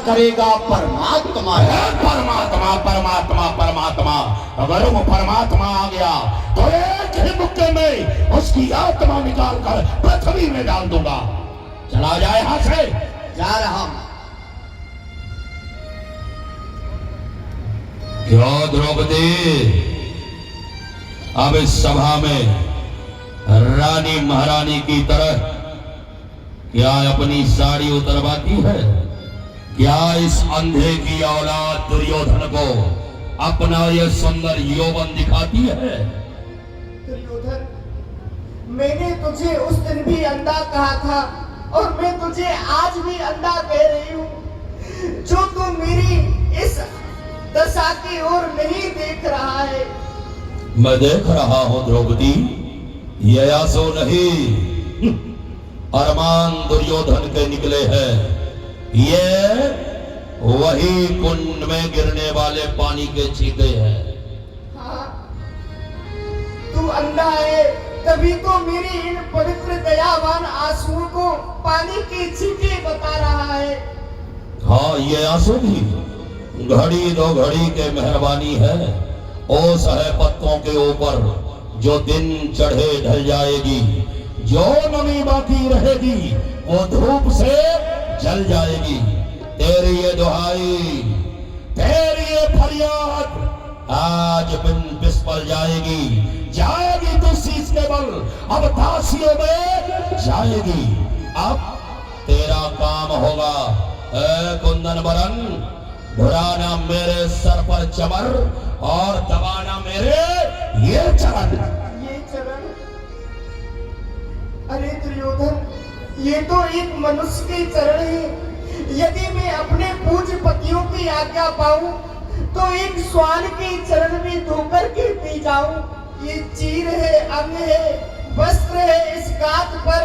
करेगा परमात्मा है। परमात्मा परमात्मा परमात्मा। अगर वो परमात्मा आ गया तो एक ही मुक्के में उसकी आत्मा निकाल कर पृथ्वी में डाल दूंगा। चला जाए यहां से। जा रहा हूं। क्यों द्रौपदी अब इस सभा में रानी महारानी की तरह क्या अपनी साड़ी उतरवाती है? क्या इस अंधे की औलाद दुर्योधन को अपना यह सुंदर यौवन दिखाती है? दुर्योधन, मैंने तुझे उस दिन भी अंधा कहा था और मैं तुझे आज भी अंधा कह रही हूँ। जो तू मेरी इस दशा की ओर नहीं देख रहा है। मैं देख रहा हूं द्रौपदी, ये आंसू नहीं अरमान दुर्योधन के निकले हैं। ये वही कुंड में गिरने वाले पानी के छींटे हैं। हाँ, तू अंधा है तभी तो मेरी इन पवित्र दयावान आंसुओं को पानी के छींटे बता रहा है। हाँ, ये आंसू भी घड़ी दो घड़ी के मेहरबानी है। ओस है पत्तों के ऊपर, जो दिन चढ़े ढल जाएगी। जो नमी बाकी रहेगी वो धूप से जल जाएगी। तेरी ये दुहाई, तेरी ये फरियाद आज बिन बिस्पल जाएगी। जाएगी तो शीश के बल अब दासियों में जाएगी। अब तेरा काम होगा कुंदन बरन, घुराना मेरे सर पर चमर और दबाना मेरे ये चरण। ये चरण? अरे दुर्योधन, ये तो एक मनुष्य के चरण है। यदि मैं अपने पूज्य पतियों की आज्ञा पाऊं तो एक श्वान के चरण में धोकर के पी जाऊं। ये चीर है, अंग है, वस्त्र है इस गात पर।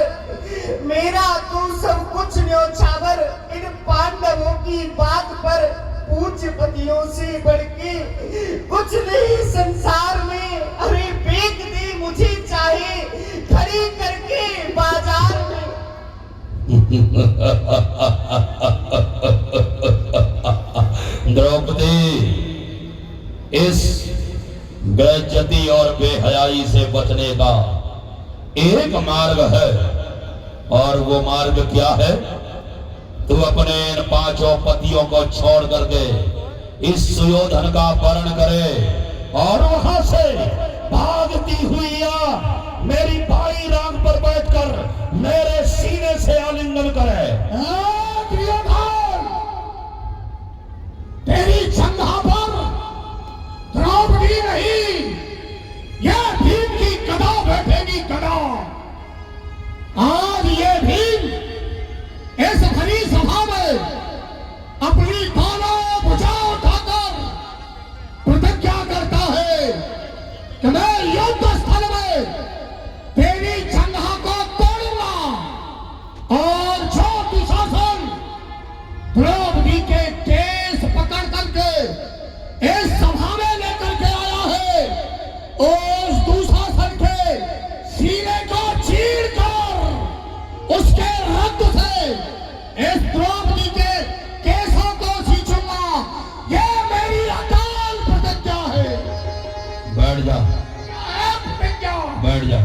मेरा तो सब कुछ न्योछावर इन पांडवों की बात पर। पूज्य पतियों से बढ़ के कुछ नहीं संसार में। अरे बेच दे मुझे चाहे खड़ी करके बाजार में। द्रौपदी, इस बेइज्जती और बेहयाई से बचने का एक मार्ग है, और वो मार्ग क्या है? तू अपने इन पांचों पतियों को छोड़ करके इस सुयोधन का वर्ण करे और वहां से भागती हुई आ मेरी बाई राग पर बैठकर मेरे सीने से आलिंगन करे। तेरी जंघा पर द्रौपदी नहीं, यह भीम की गदा बैठेगी, गदा। आज ये भीम इस घनी सभा में अपनी दोनों भुजा उठाकर प्रतिज्ञा करता है कि मैं युद्ध स्थल में तेरी जंघा को तोड़ूंगा और जो दुशासन द्रौपदी के केस पकड़ करके इस सभा में लेकर के आया है, उस दुशासन के सीने को चीर कर उसके रक्त से इस द्रौपदी के केसों को सींचूंगा। ये मेरी अकाल प्रतिज्ञा है। बैठ जा, प्रतिज्ञा। बैठ जा।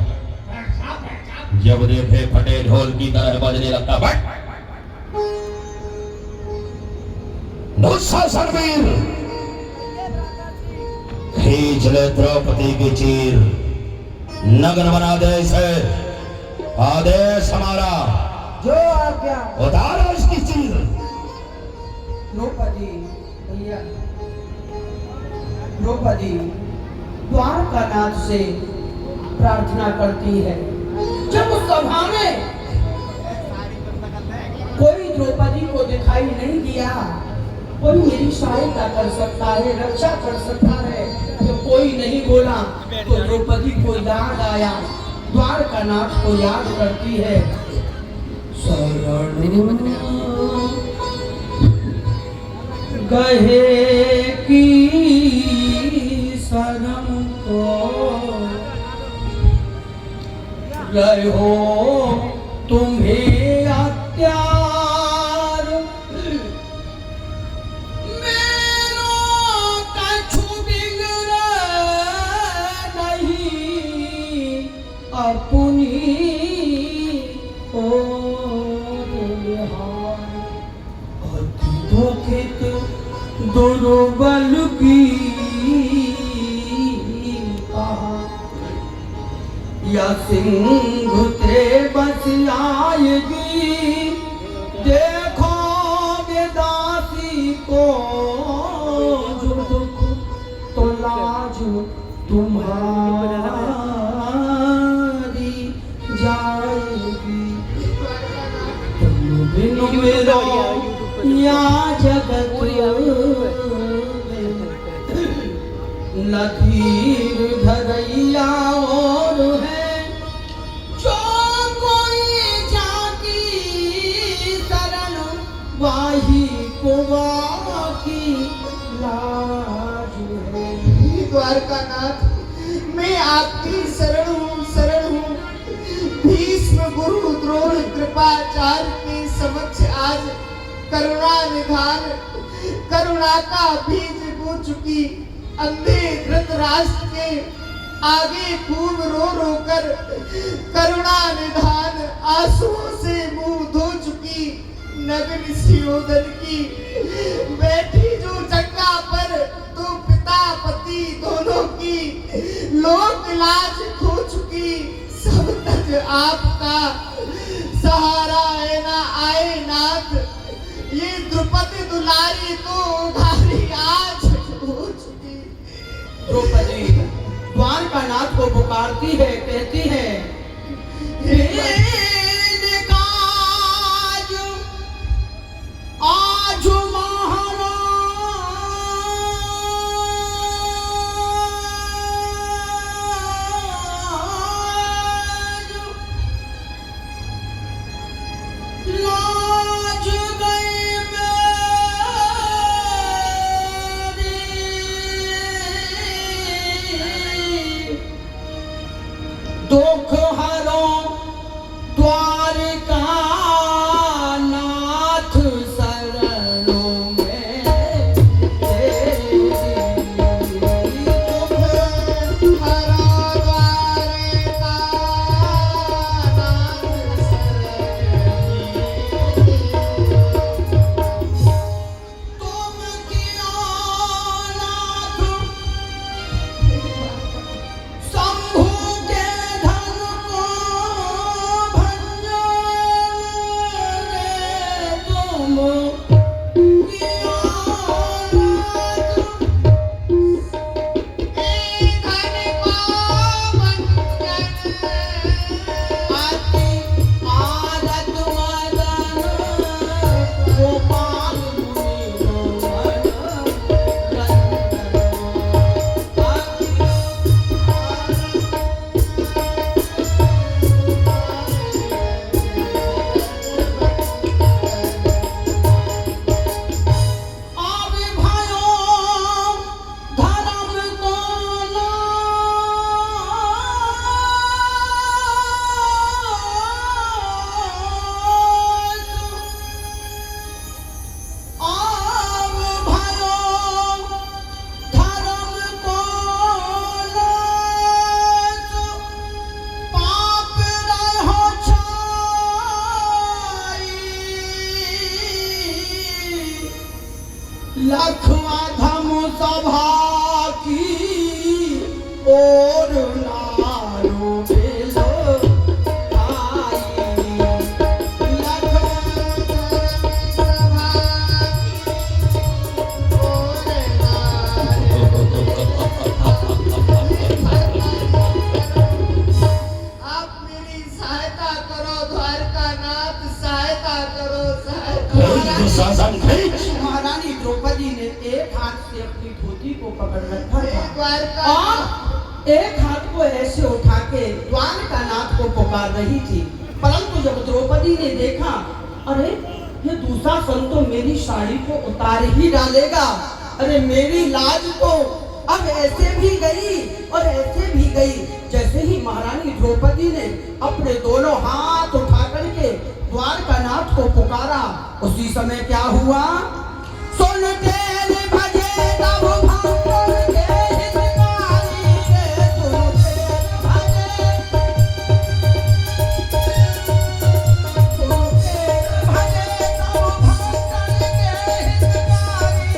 जब देखे फटे ढोल की तरह बजने लगता, बैठ। दुशासन वीर, खींच ले द्रौपदी की चीर, नग्न बना दे इसे। आदेश हमारा। जो आज्ञा। उतारो इसकी चीर। द्रौपदी भैया, द्रौपदी द्वारकानाथ से प्रार्थना करती है। जब उस सभा में कोई द्रौपदी को दिखाई नहीं दिया, कोई मेरी सहायता कर सकता है, रक्षा कर सकता है, तो कोई नहीं बोला, तो द्रौपदी को याद आया, द्वारकानाथ को याद करती है। शरण गहे की शरण को रहो तुम्हें अत्यार दुर्बल की या सिंह ते बस आएगी, देखोगे दासी को जो दुख तो लाज तुम्हारी जाएगी। तुम बिन मेरो या जगत न धीर धरैया और है, जो कोई जाकी शरण वाही को की लाज है। द्वारकानाथ, मैं आपकी शरण हूँ। भीष्म गुरु द्रोण कृपाचार्य के समक्ष आज करुणा निधान, करुणा का बीज बो चुकी अंधे धृतराष्ट्र के आगे खूब रो रो कर करुणा निधान आंसुओं से मुंह धो चुकी नग्न सियोदन की बैठी जो जंगा पर, तो पिता पति दोनों की लोक लाज खो चुकी। सब तक आपका सहारा है ना आए नाथ, ये द्रौपदी दुलारी तो उधारी आज हो चुकी। द्रौपदी द्वारकानाथ को पुकारती है, कहती है आज लाज गई मेरी, दुख हरो द्वारका नाथ शरणों में तेरी। दुख हरो द्वारका नाथ तुम कियो नाथ शंभु के धन को भंजोगे, तुम कियो नाथ धन को भंजन आती आदत मदन गोपाल मुनि रोमन आवे भयो धर्म को आव भयो धर्म को पाप रहो छाई, लखवा धम सभा की और नारो बेलो आई, लखवा सभा और आप मेरी सहायता करो द्वारकानाथ, सहायता करो, सहायता। दुशासन खींच। महारानी द्रौपदी ने एक हाथ से अपनी धोती को पकड़ रखा हे था द्वारका और एक हाथ को ऐसे उठा के द्वारकानाथ को पुकार रही थी। परंतु जब द्रौपदी ने देखा, अरे ये दूसरा संत तो मेरी साड़ी को उतार ही डालेगा, अरे मेरी लाज तो अब ऐसे भी गई और ऐसे भी गई। जैसे ही महारानी द्रौपदी ने अपने दोनों हाथ उठा करके द्वारकानाथ को पुकारा, उसी समय क्या हुआ? सुन तेरे भजे तब भांगोर के हितकारी रे, सुन तेरे भजे, सुन तेरे भजे तब भांगोर के हितकारी,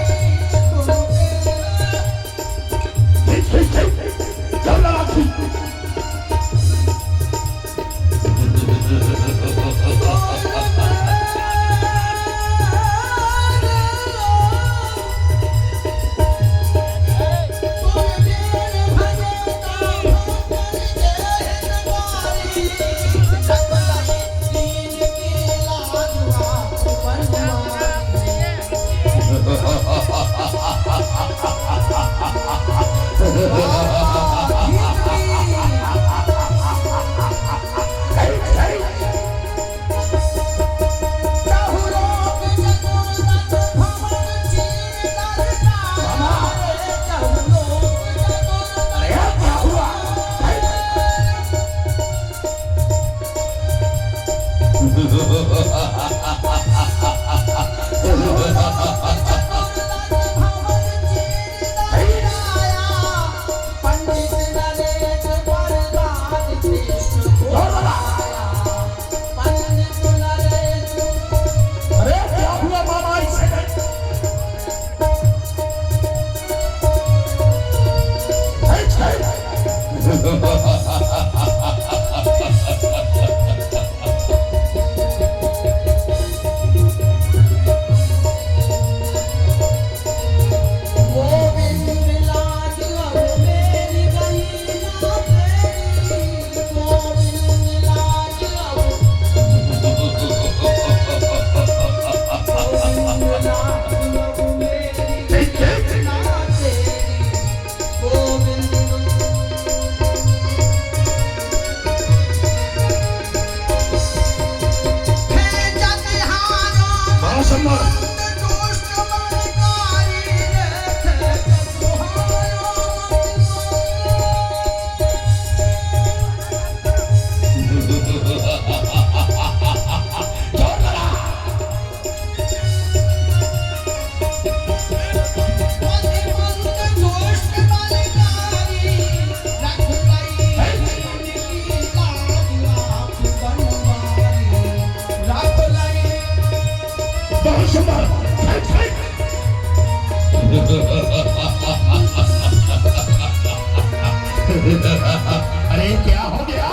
अरे क्या हो गया,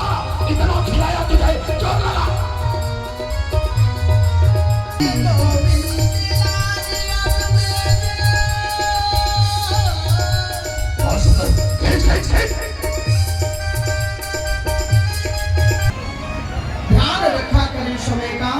इतना खिलाया तुझे, जोर लगा। ध्यान रखा करें समय का।